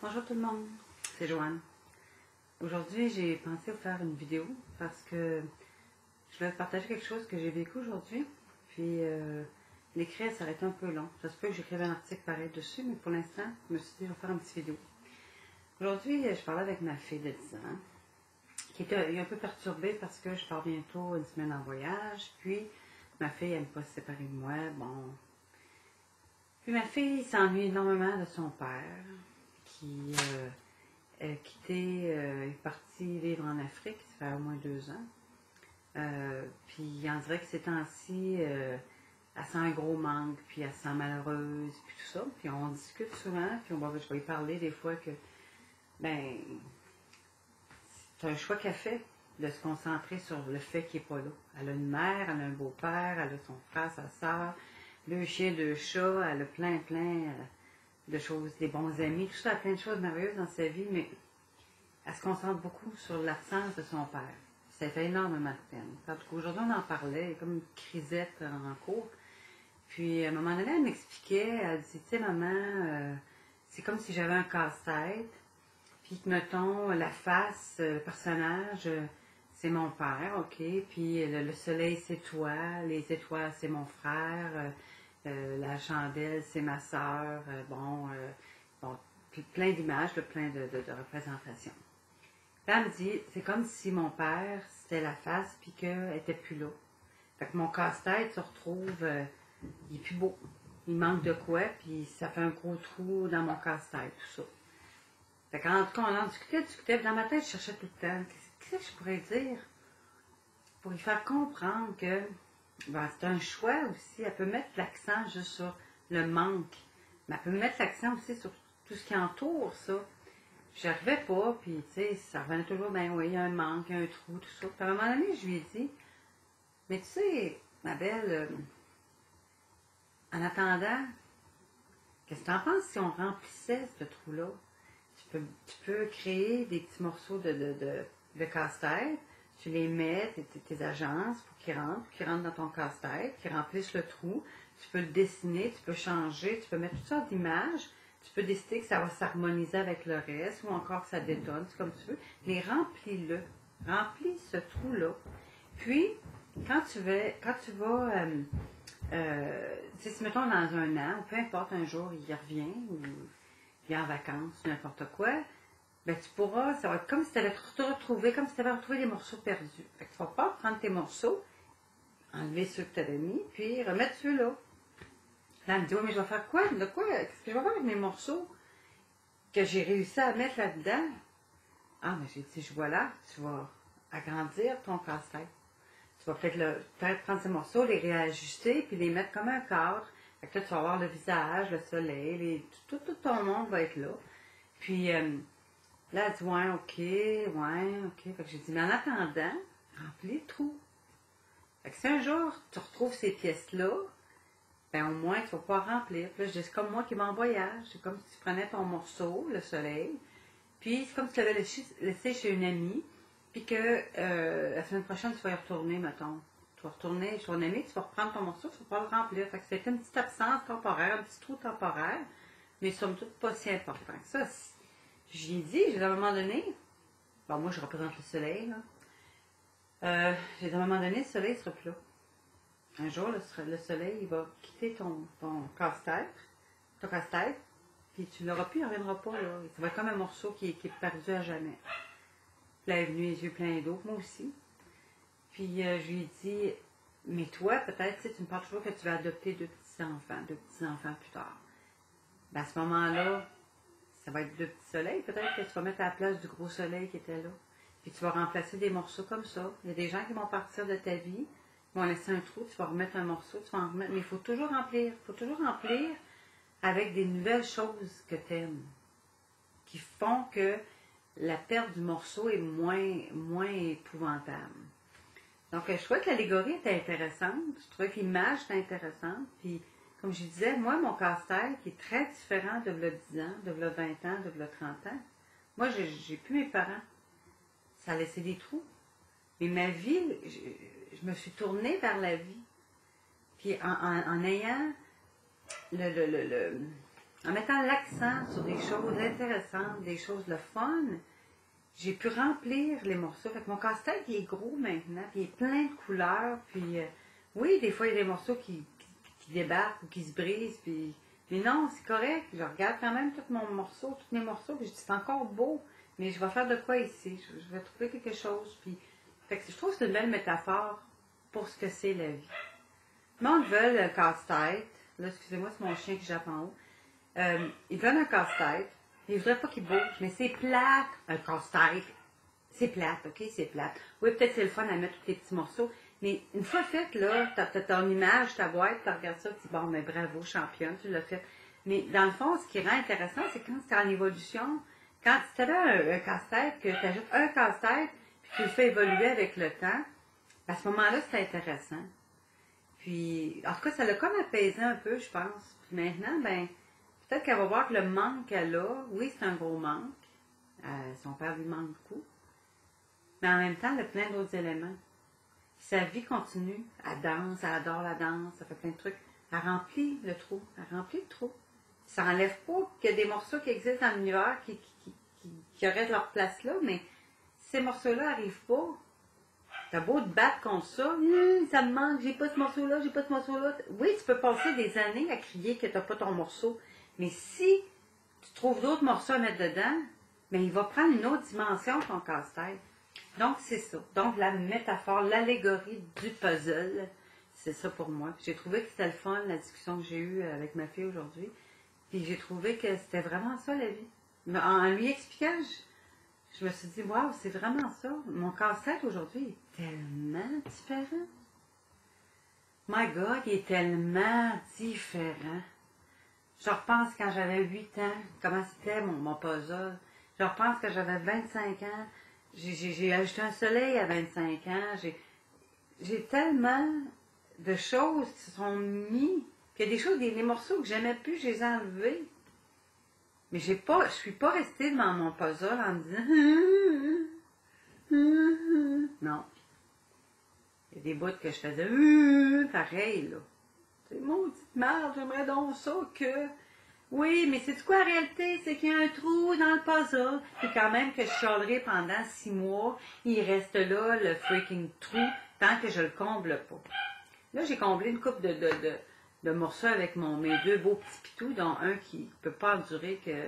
Bonjour tout le monde, c'est Joanne. Aujourd'hui, j'ai pensé vous faire une vidéo parce que je vais partager quelque chose que j'ai vécu aujourd'hui. Puis l'écrire, ça aurait été un peu long. Ça se peut que j'écrive un article pareil dessus, mais pour l'instant, je me suis dit, je vais faire une petite vidéo. Aujourd'hui, je parlais avec ma fille de 10 ans, qui était un peu perturbée parce que je pars bientôt une semaine en voyage. Puis ma fille n'aime pas se séparer de moi. Bon. Puis ma fille s'ennuie énormément de son père, qui est parti vivre en Afrique, ça fait au moins 2 ans. Puis on dirait que ces temps-ci, elle sent un gros manque, puis elle se sent malheureuse, puis tout ça. Puis on discute souvent, puis je vais lui parler des fois que, ben, c'est un choix qu'elle fait de se concentrer sur le fait qu'il n'est pas là. Elle a une mère, elle a un beau-père, elle a son frère, sa soeur, 2 chiens, 2 chats, elle a plein de choses, des bons amis, tout ça, elle a plein de choses merveilleuses dans sa vie, mais elle se concentre beaucoup sur l'absence de son père. Ça fait énormément de peine. En tout cas, aujourd'hui, on en parlait, comme une crisette en cours. Puis, à un moment donné, elle m'expliquait, elle dit, tu sais, maman, c'est comme si j'avais un casse-tête, puis que, mettons, la face, le personnage, c'est mon père, OK, puis le soleil, c'est toi, les étoiles, c'est mon frère, la chandelle, c'est ma soeur, bon, plein d'images, plein de représentations. Puis elle me dit, c'est comme si mon père, c'était la face, puis qu'elle n'était plus là. Fait que mon casse-tête se retrouve, il est plus beau. Il manque de quoi, puis ça fait un gros trou dans mon casse-tête, tout ça. Fait qu'en tout cas, on en discutait, puis dans ma tête, je cherchais tout le temps, qu'est-ce que je pourrais dire pour lui faire comprendre que ben, c'est un choix aussi. Elle peut mettre l'accent juste sur le manque, mais elle peut mettre l'accent aussi sur tout ce qui entoure ça. J'arrivais pas, puis tu sais, ça revenait toujours, ben oui, il y a un manque, il y a un trou, tout ça. Puis à un moment donné, je lui ai dit, mais tu sais, ma belle, en attendant, qu'est-ce que tu en penses si on remplissait ce trou-là? Tu peux créer des petits morceaux de casse-tête, tu les mets, tes agences, pour qu'ils rentrent dans ton casse-tête, qu'ils remplissent le trou. Tu peux le dessiner, tu peux changer, tu peux mettre toutes sortes d'images. Tu peux décider que ça va s'harmoniser avec le reste ou encore que ça détonne, c'est comme tu veux. Mais remplis-le. Remplis ce trou-là. Puis, quand tu vas si mettons dans un an, ou peu importe, un jour il revient, ou il est en vacances, n'importe quoi, ben tu pourras, ça va être comme si tu avais retrouvé, comme si tu avais retrouvé des morceaux perdus. Fait que tu vas pas prendre tes morceaux, enlever ceux que tu avais mis, puis remettre ceux-là. Là, elle me dit, oui, mais je vais faire quoi? De quoi? Qu'est-ce que je vais faire avec mes morceaux que j'ai réussi à mettre là-dedans? Ah, mais j'ai dit, voilà, tu vas agrandir ton casse-tête. Tu vas peut-être prendre ces morceaux, les réajuster, puis les mettre comme un cadre. Fait que là, tu vas avoir le visage, le soleil, tout ton monde va être là. Puis là, elle dit, ouais, ok. Fait que j'ai dit, mais en attendant, remplis le trou. Fait que si un jour, tu retrouves ces pièces-là, ben au moins, tu vas pouvoir remplir. Puis là, je dis, c'est comme moi qui vais en voyage. C'est comme si tu prenais ton morceau, le soleil, puis c'est comme si tu l'avais laissé chez une amie, puis que la semaine prochaine, tu vas y retourner, mettons. Tu vas retourner chez ton amie, tu vas reprendre ton morceau, tu vas pouvoir le remplir. Fait que c'est une petite absence temporaire, un petit trou temporaire, mais somme toute pas si important que ça. J'y ai dit, à un moment donné, bon, moi, je représente le soleil, là. J'ai dit, à un moment donné, le soleil ne sera plus là. Un jour, le soleil, il va quitter ton casse-tête, puis tu ne l'auras plus, il ne reviendra pas, là. Ça va être comme un morceau qui est perdu à jamais. Puis là, elle est venue les yeux pleins d'eau, moi aussi. Puis je lui ai dit, mais toi, peut-être, tu me parles toujours que tu vas adopter 2 petits-enfants plus tard. Ben, à ce moment-là, ça va être 2 petits soleils, peut-être que tu vas mettre à la place du gros soleil qui était là. Puis tu vas remplacer des morceaux comme ça. Il y a des gens qui vont partir de ta vie, vont laisser un trou, tu vas remettre un morceau, tu vas en remettre, mais il faut toujours remplir. Il faut toujours remplir avec des nouvelles choses que tu aimes, qui font que la perte du morceau est moins épouvantable. Donc, je trouvais que l'allégorie était intéressante, je trouvais que l'image était intéressante, puis comme je disais, moi, mon casse-tête qui est très différent de v'là 10 ans, de v'là 20 ans, de v'là 30 ans. Moi, j'ai plus mes parents. Ça a laissé des trous. Mais ma vie, je me suis tournée vers la vie. Puis en ayant en mettant l'accent sur des choses intéressantes, des choses le fun, j'ai pu remplir les morceaux. Fait que mon casse-tête, il est gros maintenant, puis il est plein de couleurs, puis oui, des fois, il y a des morceaux qui débarquent ou qui se brisent, puis mais non, c'est correct. Je regarde quand même tous mes morceaux, puis je dis, c'est encore beau, mais je vais faire de quoi ici? Je vais trouver quelque chose, puis fait que je trouve que c'est une belle métaphore pour ce que c'est la vie. Le monde veut un casse-tête. Là, excusez-moi, c'est mon chien qui jappe en haut. Ils veulent un casse-tête. Ils ne voudraient pas qu'il bouge, mais c'est plate. Un casse-tête, c'est plate, OK? C'est plate. Oui, peut-être c'est le fun à mettre tous les petits morceaux. Mais une fois fait, là, t'as ton image, ta boîte, tu regardes ça, tu dis, bon, mais bravo, championne, tu l'as fait. Mais dans le fond, ce qui rend intéressant, c'est quand c'est en évolution. Quand tu avais un casse-tête, que tu ajoutes un casse-tête, puis tu le fais évoluer avec le temps, à ce moment-là, c'est intéressant. Puis, en tout cas, ça l'a comme apaisé un peu, je pense. Puis maintenant, ben, peut-être qu'elle va voir que le manque qu'elle a, oui, c'est un gros manque. Son père lui manque beaucoup. Mais en même temps, elle a plein d'autres éléments. Sa vie continue. Elle danse, elle adore la danse, elle fait plein de trucs. Elle remplit le trou. Elle remplit le trou. Ça n'enlève pas qu'il y a des morceaux qui existent dans l'univers qui auraient leur place là, mais ces morceaux-là n'arrivent pas. T'as beau te battre contre ça, ça me manque, j'ai pas ce morceau-là, j'ai pas ce morceau-là. Oui, tu peux passer des années à crier que t'as pas ton morceau, mais si tu trouves d'autres morceaux à mettre dedans, mais il va prendre une autre dimension ton casse-tête. Donc, c'est ça. Donc, la métaphore, l'allégorie du puzzle, c'est ça pour moi. J'ai trouvé que c'était le fun, la discussion que j'ai eue avec ma fille aujourd'hui. Puis j'ai trouvé que c'était vraiment ça, la vie. Mais en lui expliquant, je me suis dit, waouh, c'est vraiment ça. Mon casse-tête aujourd'hui est tellement différent. My God, il est tellement différent. Je repense quand j'avais 8 ans, comment c'était mon puzzle. Je repense quand j'avais 25 ans. J'ai ajouté un soleil à 25 ans. J'ai tellement de choses qui se sont mis. Puis il y a des choses, des morceaux que j'aimais plus, je les ai enlevés. Mais je suis pas restée devant mon puzzle en me disant non. Il y a des bouts que je faisais pareil, là. C'est maudite merde, j'aimerais donc ça que. Oui, mais c'est quoi la réalité? C'est qu'il y a un trou dans le puzzle. Puis quand même que je chialerai pendant 6 mois, il reste là le freaking trou tant que je le comble pas. Là, j'ai comblé une coupe de morceaux avec mes 2 beaux petits pitous, dont un qui ne peut pas endurer que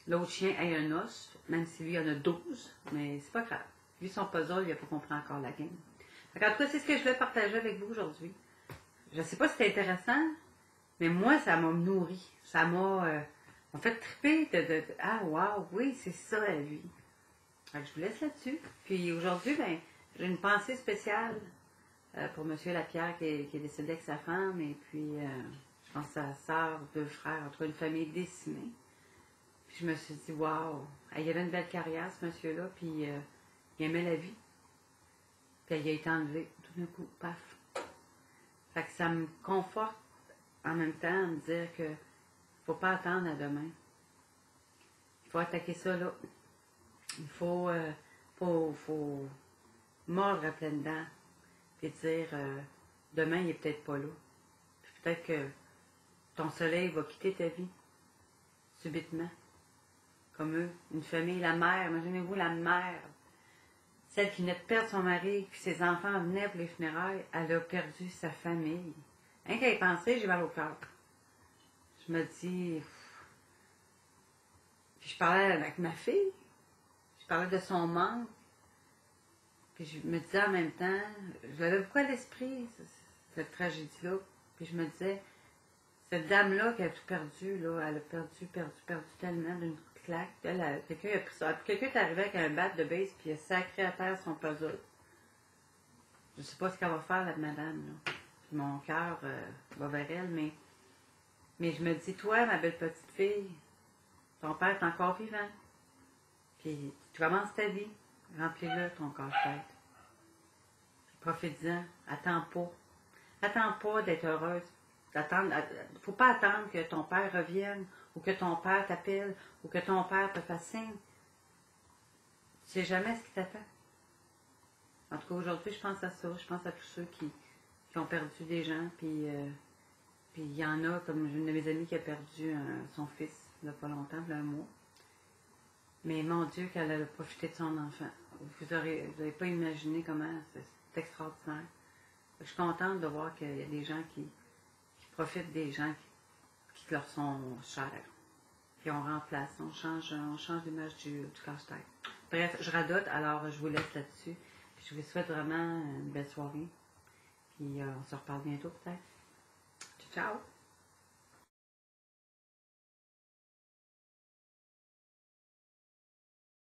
l'autre chien ait un os, même si lui en a 12, mais c'est pas grave. Lui, son puzzle, il n'a pas compris encore la game. En tout cas, c'est ce que je vais partager avec vous aujourd'hui. Je ne sais pas si c'est intéressant, mais moi, ça m'a nourri. Ça m'a fait triper ah, wow, oui, c'est ça la vie. Donc, je vous laisse là-dessus. Puis aujourd'hui, ben, j'ai une pensée spéciale pour M. Lapierre qui est décédé avec sa femme, et puis je pense à sa sœur, 2 frères, en tout cas une famille décimée. Puis je me suis dit, waouh, il avait une belle carrière, ce monsieur-là, puis il aimait la vie. Puis il a été enlevé, tout d'un coup, paf. Fait que ça me conforte en même temps à me dire que faut pas attendre à demain. Il faut attaquer ça là. Il faut mordre à pleines dents et dire demain il est peut-être pas là. Puis peut-être que ton soleil va quitter ta vie subitement. Comme eux, une famille, la mère, imaginez-vous la mère, celle qui venait de perdre son mari, puis ses enfants venaient pour les funérailles, elle a perdu sa famille. Rien qu'à y penser, j'ai mal au cœur. Je me dis, puis je parlais avec ma fille, je parlais de son manque, puis je me disais en même temps, je l'avais beaucoup à l'esprit, cette tragédie-là, puis je me disais, cette dame-là qui a tout perdu, là, elle a perdu tellement d'une claque. Quelqu'un a pris ça. Quelqu'un est arrivé avec un bat de base, puis il a sacré à terre son puzzle. Je sais pas ce qu'elle va faire, la madame, là. Puis mon cœur va vers elle, mais je me dis, toi, ma belle petite fille, ton père est encore vivant. Puis tu commences ta vie. Remplis-le, ton casse-tête. Profite-en. Attends pas. Attends pas d'être heureuse. Faut pas attendre que ton père revienne, ou que ton père t'appelle, ou que ton père te fasse signe. Tu sais jamais ce qui t'attend. En tout cas, aujourd'hui, je pense à ça. Je pense à tous ceux qui ont perdu des gens, puis Puis il y en a, comme une de mes amies qui a perdu son fils il n'y a pas longtemps, il y a un mois. Mais mon Dieu, qu'elle a profité de son enfant. Vous n'avez pas imaginé comment c'est extraordinaire. Je suis contente de voir qu'il y a des gens qui profitent des gens qui leur sont chers. Puis on remplace, on change l'image du casse-tête. Bref, je radote, alors je vous laisse là-dessus. Je vous souhaite vraiment une belle soirée. Puis on se reparle bientôt peut-être. Ciao!